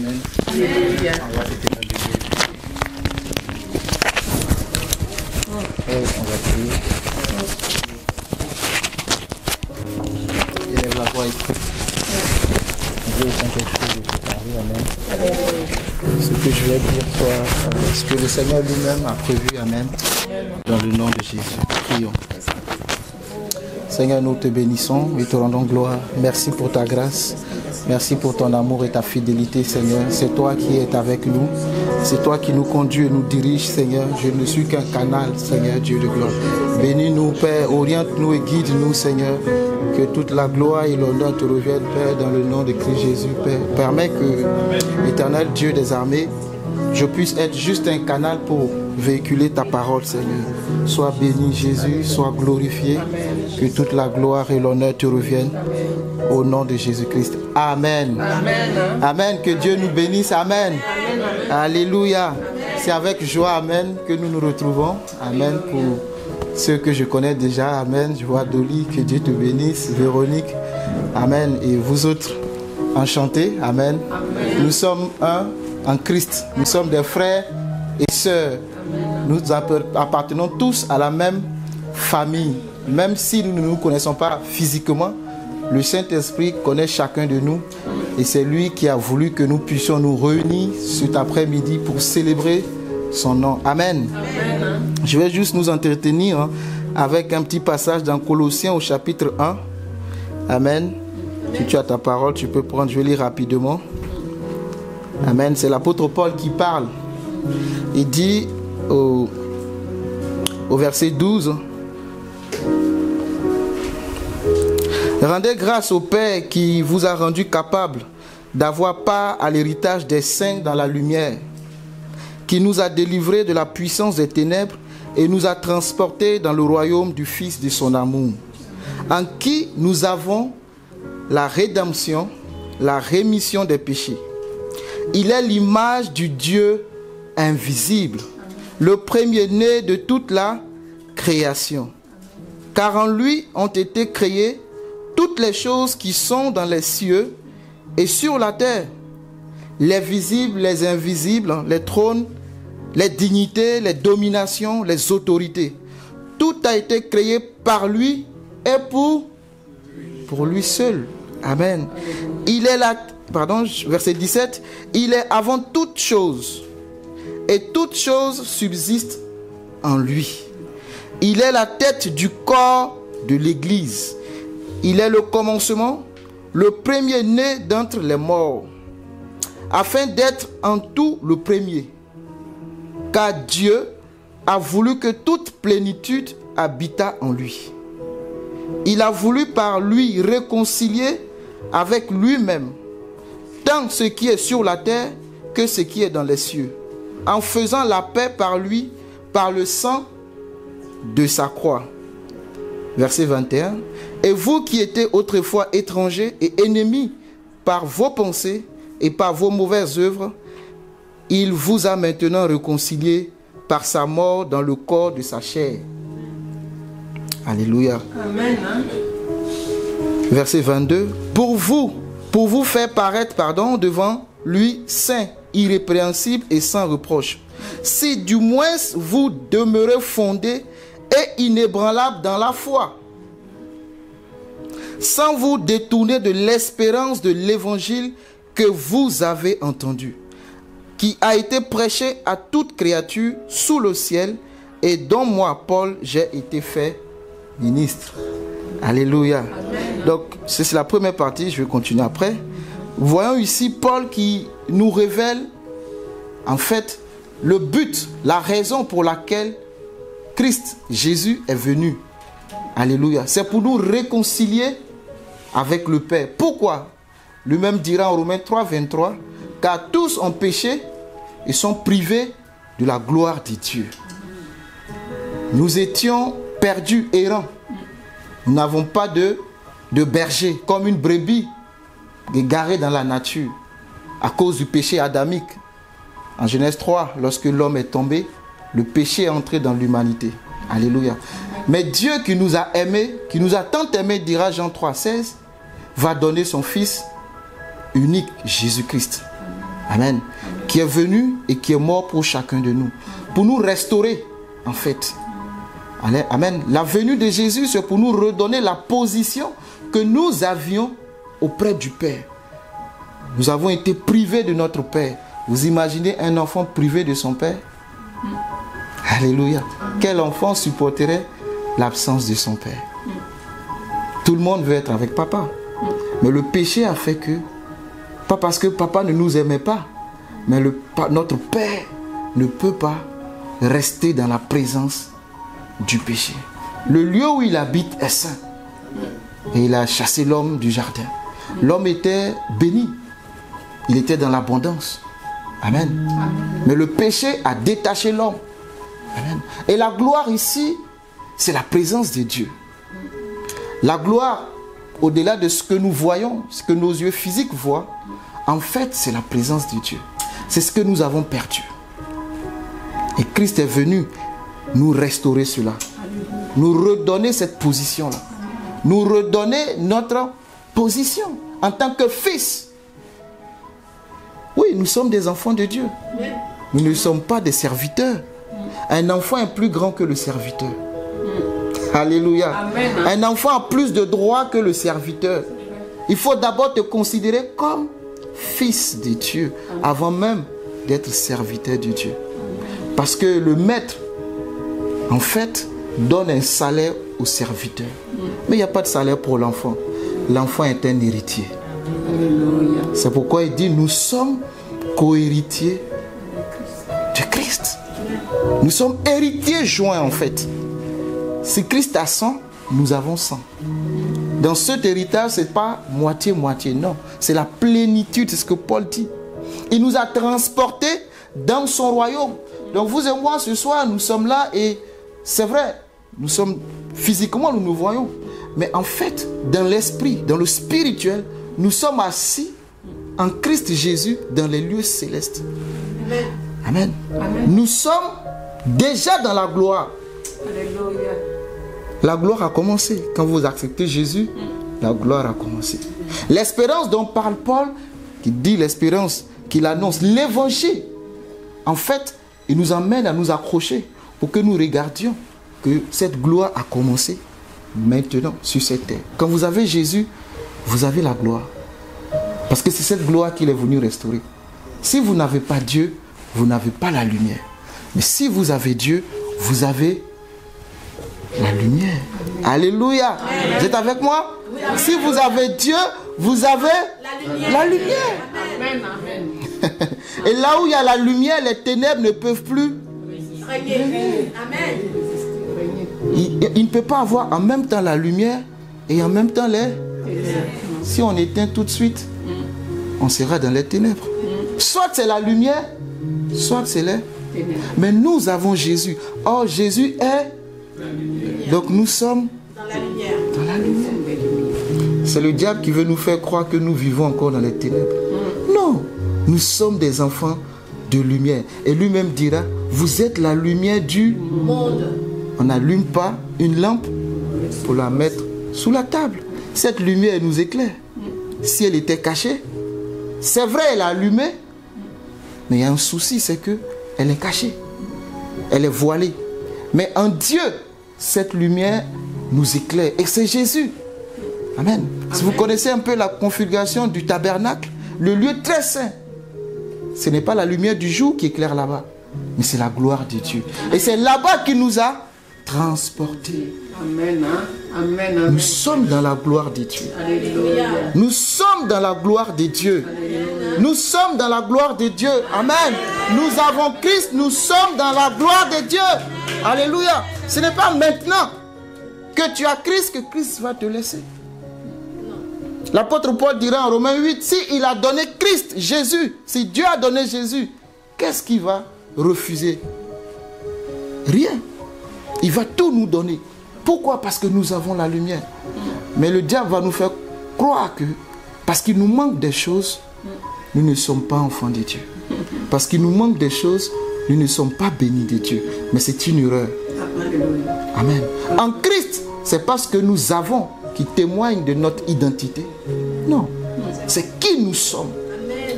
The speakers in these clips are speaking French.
Amen. On va fêter la bénédiction. On va prier. Élève la voix et prie. Dieu est quelque chose de parler. Amen. Ce que je vais dire soit ce que le Seigneur lui-même a prévu. Amen. Dans le nom de Jésus. Prions. Seigneur, nous te bénissons et te rendons gloire. Merci pour ta grâce. Merci pour ton amour et ta fidélité, Seigneur. C'est toi qui es avec nous. C'est toi qui nous conduis et nous dirige, Seigneur. Je ne suis qu'un canal, Seigneur, Dieu de gloire. Bénis-nous, Père. Oriente-nous et guide-nous, Seigneur. Que toute la gloire et l'honneur te reviennent, Père, dans le nom de Christ Jésus, Père. Permets que, éternel Dieu des armées, je puisse être juste un canal pour véhiculer ta parole, Seigneur. Sois béni, Jésus, sois glorifié. Que toute la gloire et l'honneur te reviennent. Au nom de Jésus-Christ. Amen. Amen. Amen. Que Dieu nous bénisse. Amen. Amen. Alléluia. C'est avec joie, Amen, que nous nous retrouvons. Amen. Pour ceux que je connais déjà. Amen. Je vois Dolly. Que Dieu te bénisse. Véronique. Amen. Et vous autres, enchantés. Amen. Amen. Nous sommes un en Christ. Nous sommes des frères et sœurs. Nous appartenons tous à la même famille. Même si nous ne nous connaissons pas physiquement, le Saint-Esprit connaît chacun de nous et c'est lui qui a voulu que nous puissions nous réunir cet après-midi pour célébrer son nom. Amen. Amen. Je vais juste nous entretenir avec un petit passage dans Colossiens au chapitre 1. Amen. Si tu as ta parole, tu peux prendre, je vais lire rapidement. Amen. C'est l'apôtre Paul qui parle. Il dit au verset 12... Rendez grâce au Père qui vous a rendu capable d'avoir part à l'héritage des saints dans la lumière, qui nous a délivrés de la puissance des ténèbres et nous a transportés dans le royaume du Fils de son amour, en qui nous avons la rédemption, la rémission des péchés. Il est l'image du Dieu invisible, le premier-né de toute la création, car en lui ont été créées toutes les choses qui sont dans les cieux et sur la terre, les visibles, les invisibles, les trônes, les dignités, les dominations, les autorités. Tout a été créé par lui et pour lui seul. Amen. Il est là, verset 17, il est avant toute chose et toute chose subsiste en lui. Il est la tête du corps de l'Église. Il est le commencement, le premier-né d'entre les morts, afin d'être en tout le premier. Car Dieu a voulu que toute plénitude habitât en lui. Il a voulu par lui réconcilier avec lui-même tant ce qui est sur la terre que ce qui est dans les cieux, en faisant la paix par lui, par le sang de sa croix. Verset 21. Et vous qui étiez autrefois étrangers et ennemis par vos pensées et par vos mauvaises œuvres, il vous a maintenant réconciliés par sa mort dans le corps de sa chair. Alléluia. Amen. Verset 22. Pour vous faire paraître, devant lui saint, irrépréhensible et sans reproche. Si du moins vous demeurez fondés et inébranlables dans la foi, sans vous détourner de l'espérance de l'évangile que vous avez entendu, qui a été prêché à toute créature sous le ciel et dont moi, Paul, j'ai été fait ministre. Alléluia. Amen. Donc, c'est la première partie, je vais continuer après. Voyons ici Paul qui nous révèle en fait le but, la raison pour laquelle Christ, Jésus est venu. Alléluia. C'est pour nous réconcilier avec le Père. Pourquoi? Lui-même dira en Romains 3, 23, car tous ont péché et sont privés de la gloire de Dieu. Nous étions perdus, errants. Nous n'avons pas de berger, comme une brebis égarée dans la nature à cause du péché adamique. En Genèse 3, lorsque l'homme est tombé, le péché est entré dans l'humanité. Alléluia. Mais Dieu qui nous a aimés, qui nous a tant aimés, dira Jean 3, 16, va donner son Fils unique, Jésus-Christ. Amen. Qui est venu et qui est mort pour chacun de nous. Pour nous restaurer, en fait. Amen. La venue de Jésus, c'est pour nous redonner la position que nous avions auprès du Père. Nous avons été privés de notre Père. Vous imaginez un enfant privé de son Père? Alléluia. Quel enfant supporterait l'absence de son Père? Tout le monde veut être avec papa. Mais le péché a fait que, pas parce que papa ne nous aimait pas, mais notre Père ne peut pas rester dans la présence du péché. Le lieu où il habite est saint. Et il a chassé l'homme du jardin. L'homme était béni. Il était dans l'abondance. Amen. Mais le péché a détaché l'homme. Amen. Et la gloire ici, c'est la présence de Dieu. La gloire, au-delà de ce que nous voyons, ce que nos yeux physiques voient, en fait, c'est la présence de Dieu. C'est ce que nous avons perdu. Et Christ est venu nous restaurer cela. Nous redonner cette position-là. Nous redonner notre position en tant que fils. Oui, nous sommes des enfants de Dieu. Nous ne sommes pas des serviteurs. Un enfant est plus grand que le serviteur. Alléluia. Amen. Un enfant a plus de droits que le serviteur. Il faut d'abord te considérer comme fils de Dieu avant même d'être serviteur de Dieu. Parce que le maître, en fait, donne un salaire au serviteur. Mais il n'y a pas de salaire pour l'enfant. L'enfant est un héritier. C'est pourquoi il dit, nous sommes co-héritiers de Christ. Nous sommes héritiers joints en fait. Si Christ a 100, nous avons 100. Dans cet héritage, ce n'est pas moitié-moitié, non. C'est la plénitude, c'est ce que Paul dit. Il nous a transportés dans son royaume. Donc vous et moi, ce soir, nous sommes là et c'est vrai, nous sommes physiquement, nous nous voyons. Mais en fait, dans l'esprit, dans le spirituel, nous sommes assis en Christ Jésus dans les lieux célestes. Amen. Amen. Amen. Nous sommes déjà dans la gloire. Alléluia. La gloire a commencé. Quand vous acceptez Jésus, la gloire a commencé. L'espérance dont parle Paul, qui dit l'espérance qu'il annonce, l'évangile, en fait, il nous emmène à nous accrocher pour que nous regardions que cette gloire a commencé maintenant sur cette terre. Quand vous avez Jésus, vous avez la gloire. Parce que c'est cette gloire qu'il est venu restaurer. Si vous n'avez pas Dieu, vous n'avez pas la lumière. Mais si vous avez Dieu, vous avez la lumière. Alléluia. Amen. Vous êtes avec moi? Oui, si vous avez Dieu, vous avez la lumière. Amen. Amen. Et là où il y a la lumière, les ténèbres ne peuvent plus régner. Amen. Il ne peut pas avoir en même temps la lumière et en même temps les... Si on éteint tout de suite, on sera dans les ténèbres. Soit c'est la lumière, soit c'est les ténèbres. Mais nous avons Jésus. Or, Jésus est... Donc nous sommes dans la lumière. Dans la lumière. C'est le diable qui veut nous faire croire que nous vivons encore dans les ténèbres. Non, nous sommes des enfants de lumière. Et lui-même dira, vous êtes la lumière du monde. On n'allume pas une lampe pour la mettre sous la table. Cette lumière nous éclaire. Si elle était cachée, c'est vrai, elle est allumée, mais il y a un souci, c'est que elle est cachée. Elle est voilée. Mais en Dieu, cette lumière nous éclaire. Et c'est Jésus. Amen. Si vous connaissez un peu la configuration du tabernacle, le lieu très saint, ce n'est pas la lumière du jour qui éclaire là-bas, mais c'est la gloire de Dieu. Et c'est là-bas qu'il nous a transportés. Amen. Amen. Amen. Nous sommes dans la gloire de Dieu. Alléluia. Nous sommes dans la gloire de Dieu. Alléluia. Nous sommes dans la gloire de Dieu. Amen. Nous avons Christ, nous sommes dans la gloire de Dieu. Alléluia. Ce n'est pas maintenant que tu as Christ que Christ va te laisser. L'apôtre Paul dira en Romains 8, si il a donné Christ, Jésus, si Dieu a donné Jésus, qu'est-ce qu'il va refuser? Rien. Il va tout nous donner. Pourquoi? Parce que nous avons la lumière. Mais le diable va nous faire croire que parce qu'il nous manque des choses, nous ne sommes pas enfants de Dieu. Parce qu'il nous manque des choses, nous ne sommes pas bénis de Dieu. Mais c'est une erreur. Amen. En Christ, c'est parce que nous avons qui témoigne de notre identité. Non. C'est qui nous sommes.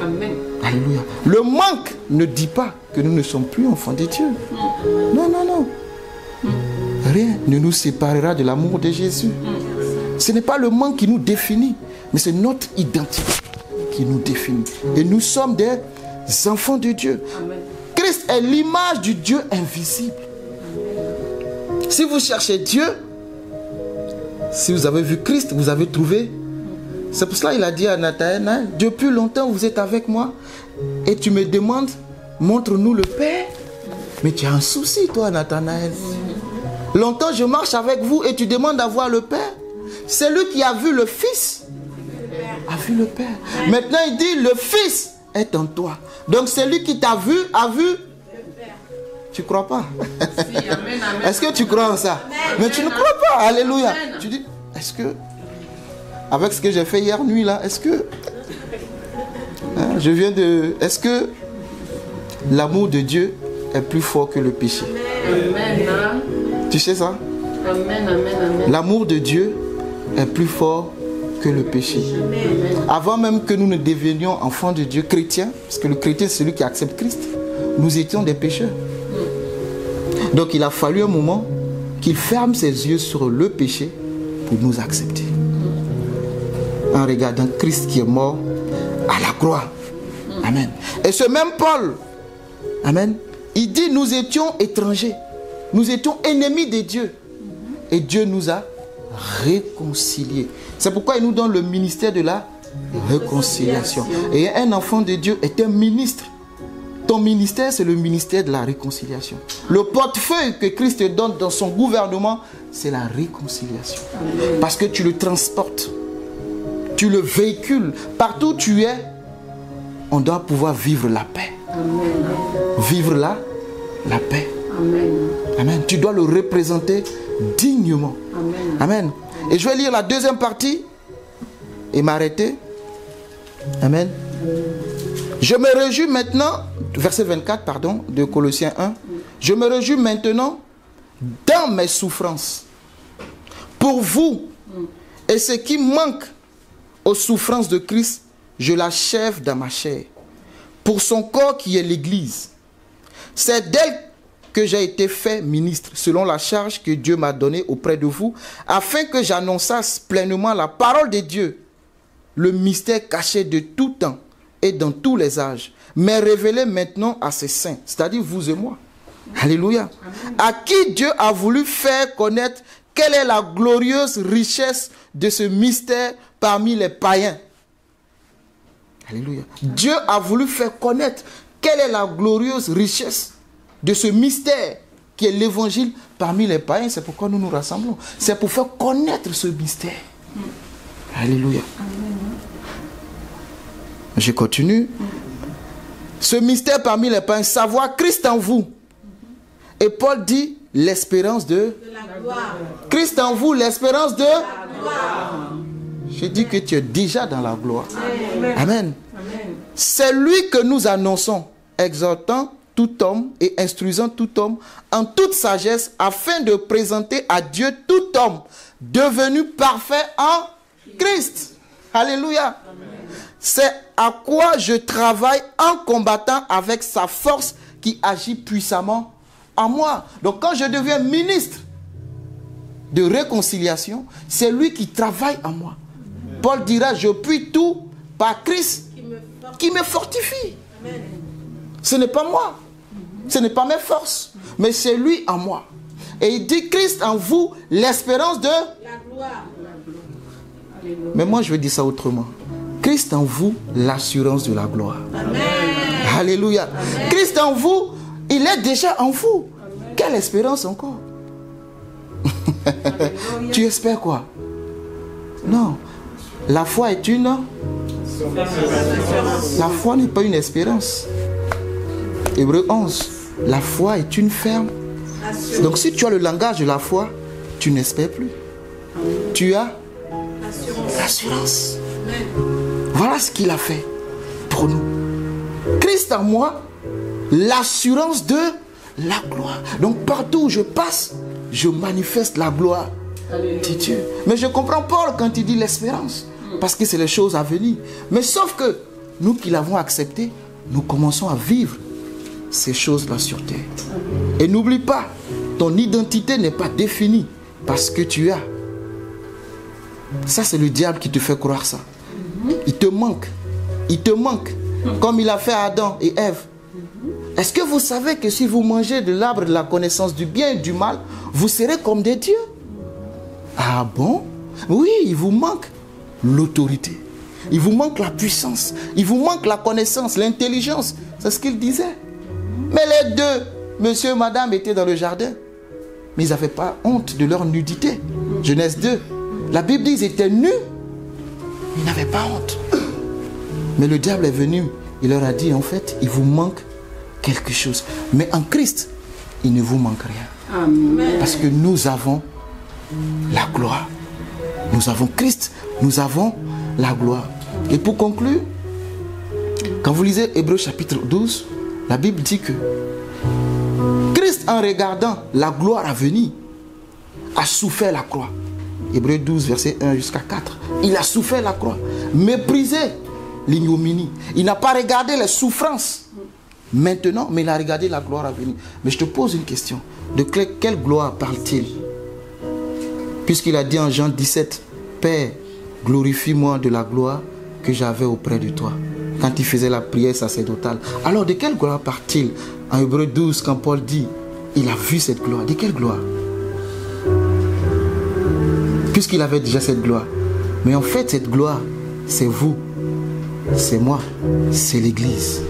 Amen. Alléluia. Le manque ne dit pas que nous ne sommes plus enfants de Dieu. Non, non, non. Rien ne nous séparera de l'amour de Jésus. Ce n'est pas le manque qui nous définit, mais c'est notre identité qui nous définit. Et nous sommes des enfants de Dieu. Amen. Christ est l'image du Dieu invisible. Si vous cherchez Dieu, si vous avez vu Christ, vous avez trouvé. C'est pour cela qu'il a dit à Nathanaël, depuis longtemps vous êtes avec moi et tu me demandes, montre-nous le Père. Mais tu as un souci toi Nathanaël. Longtemps je marche avec vous et tu demandes à voir le Père. Celui qui a vu le Fils a vu le Père. Maintenant il dit le Fils est en toi. Donc celui qui t'a vu a vu. Tu crois pas? Si, amen, amen. Est-ce que tu crois en ça? Mais tu ne crois pas. Alléluia. Amen. Tu dis, est-ce que, avec ce que j'ai fait hier nuit là, est-ce que, est-ce que l'amour de Dieu est plus fort que le péché? Amen. Tu sais ça? Amen, amen, amen. L'amour de Dieu est plus fort que le péché. Avant même que nous ne devenions enfants de Dieu, chrétiens, parce que le chrétien c'est celui qui accepte Christ, nous étions des pécheurs. Donc il a fallu un moment qu'il ferme ses yeux sur le péché pour nous accepter. En regardant Christ qui est mort à la croix. Amen. Et ce même Paul, amen, il dit nous étions étrangers, nous étions ennemis de Dieu. Et Dieu nous a réconciliés. C'est pourquoi il nous donne le ministère de la réconciliation. Et un enfant de Dieu est un ministre. Ton ministère, c'est le ministère de la réconciliation. Le portefeuille que Christ te donne dans son gouvernement, c'est la réconciliation. Parce que tu le transportes, tu le véhicules. Partout où tu es, on doit pouvoir vivre la paix. Vivre la paix. Amen. Tu dois le représenter dignement. Amen. Et je vais lire la deuxième partie et m'arrêter. Amen. Je me réjouis maintenant, verset 24, pardon, de Colossiens 1. Je me réjouis maintenant dans mes souffrances pour vous. Et ce qui manque aux souffrances de Christ, je l'achève dans ma chair. Pour son corps qui est l'Église. C'est d'elle que j'ai été fait ministre, selon la charge que Dieu m'a donnée auprès de vous, afin que j'annonçasse pleinement la parole de Dieu, le mystère caché de tout temps et dans tous les âges, mais révélé maintenant à ses saints, c'est-à-dire vous et moi. Alléluia. Amen. À qui Dieu a voulu faire connaître quelle est la glorieuse richesse de ce mystère parmi les païens. Alléluia. Dieu a voulu faire connaître quelle est la glorieuse richesse de ce mystère qui est l'évangile parmi les païens. C'est pourquoi nous nous rassemblons. C'est pour faire connaître ce mystère. Alléluia. Je continue. Ce mystère parmi les païens, savoir Christ en vous. Et Paul dit l'espérance de la gloire. Christ en vous, l'espérance de la gloire. Je dis que tu es déjà dans la gloire. Amen. Amen. Amen. C'est lui que nous annonçons, exhortant tout homme et instruisant tout homme en toute sagesse, afin de présenter à Dieu tout homme devenu parfait en Christ. Alléluia. Amen. C'est à quoi je travaille en combattant avec sa force qui agit puissamment en moi. Donc quand je deviens ministre de réconciliation, c'est lui qui travaille en moi. Amen. Paul dira, je puis tout par Christ qui me fortifie. Amen. Ce n'est pas moi, ce n'est pas mes forces, mais c'est lui en moi. Et il dit, Christ en vous, l'espérance de la gloire. Mais moi je vais dire ça autrement. Christ en vous, l'assurance de la gloire. Amen. Alléluia. Amen. Christ en vous, il est déjà en vous. Amen. Quelle espérance encore? Tu espères quoi? Non. La foi est une... La foi n'est pas une espérance. Hébreux 11. La foi est une ferme. Donc si tu as le langage de la foi, tu n'espères plus. Tu as l'assurance. Voilà ce qu'il a fait pour nous. Christ en moi, l'assurance de la gloire. Donc partout où je passe, je manifeste la gloire de Dieu. Mais je comprends Paul quand il dit l'espérance, parce que c'est les choses à venir. Mais sauf que nous qui l'avons accepté, nous commençons à vivre ces choses-là sur terre. Et n'oublie pas, ton identité n'est pas définie par ce que tu as. Ça, c'est le diable qui te fait croire ça. Il te manque. Il te manque. Comme il a fait à Adam et Ève. Est-ce que vous savez que si vous mangez de l'arbre de la connaissance du bien et du mal, vous serez comme des dieux? Ah bon? Oui, il vous manque l'autorité. Il vous manque la puissance. Il vous manque la connaissance, l'intelligence. C'est ce qu'il disait. Mais les deux, monsieur et madame, étaient dans le jardin. Mais ils n'avaient pas honte de leur nudité. Genèse 2. La Bible dit qu'ils étaient nus. Ils n'avaient pas honte. Mais le diable est venu. Il leur a dit, en fait, il vous manque quelque chose. Mais en Christ, il ne vous manque rien. Amen. Parce que nous avons la gloire. Nous avons Christ. Nous avons la gloire. Et pour conclure, quand vous lisez Hébreux chapitre 12, la Bible dit que Christ, en regardant la gloire à venir, a souffert la croix. Hébreux 12, verset 1 jusqu'à 4. Il a souffert la croix, méprisé l'ignominie. Il n'a pas regardé les souffrances maintenant, mais il a regardé la gloire à venir. Mais je te pose une question. De quelle gloire parle-t-il? Puisqu'il a dit en Jean 17, Père, glorifie-moi de la gloire que j'avais auprès de toi. Quand il faisait la prière sacerdotale. Alors de quelle gloire parle-t-il en Hébreux 12 quand Paul dit, il a vu cette gloire? De quelle gloire? Puisqu'il avait déjà cette gloire. Mais en fait, cette gloire, c'est vous, c'est moi, c'est l'Église.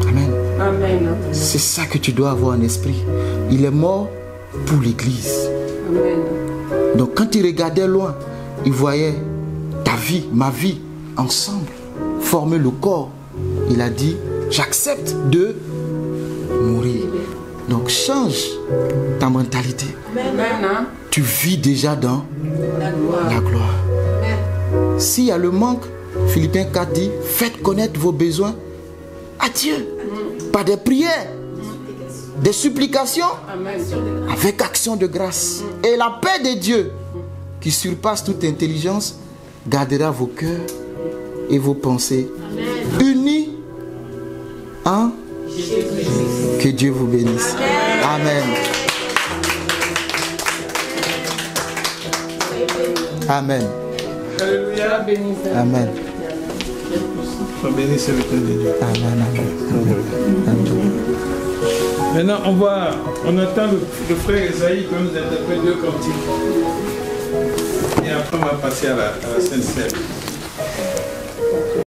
Amen. Amen. C'est ça que tu dois avoir en esprit. Il est mort pour l'Église. Amen. Donc quand il regardait loin, il voyait ta vie, ma vie, ensemble, former le corps. Il a dit, j'accepte de mourir. Donc change ta mentalité. Amen. Tu vis déjà dans La gloire. la gloire. S'il y a le manque, Philippiens 4 dit, faites connaître vos besoins à Dieu. Par des prières, des supplications, Amen. avec action de grâce. Et la paix de Dieu, qui surpasse toute intelligence, gardera vos cœurs et vos pensées unis en que Dieu vous bénisse. Amen. Amen. Alléluia. Amen. Sois béni, c'est le Père de Dieu. Amen. Amen. Maintenant, on entend le frère Esaïe qui va nous interpréter 2 cantiques. Et après, on va passer à la Sainte-Seine.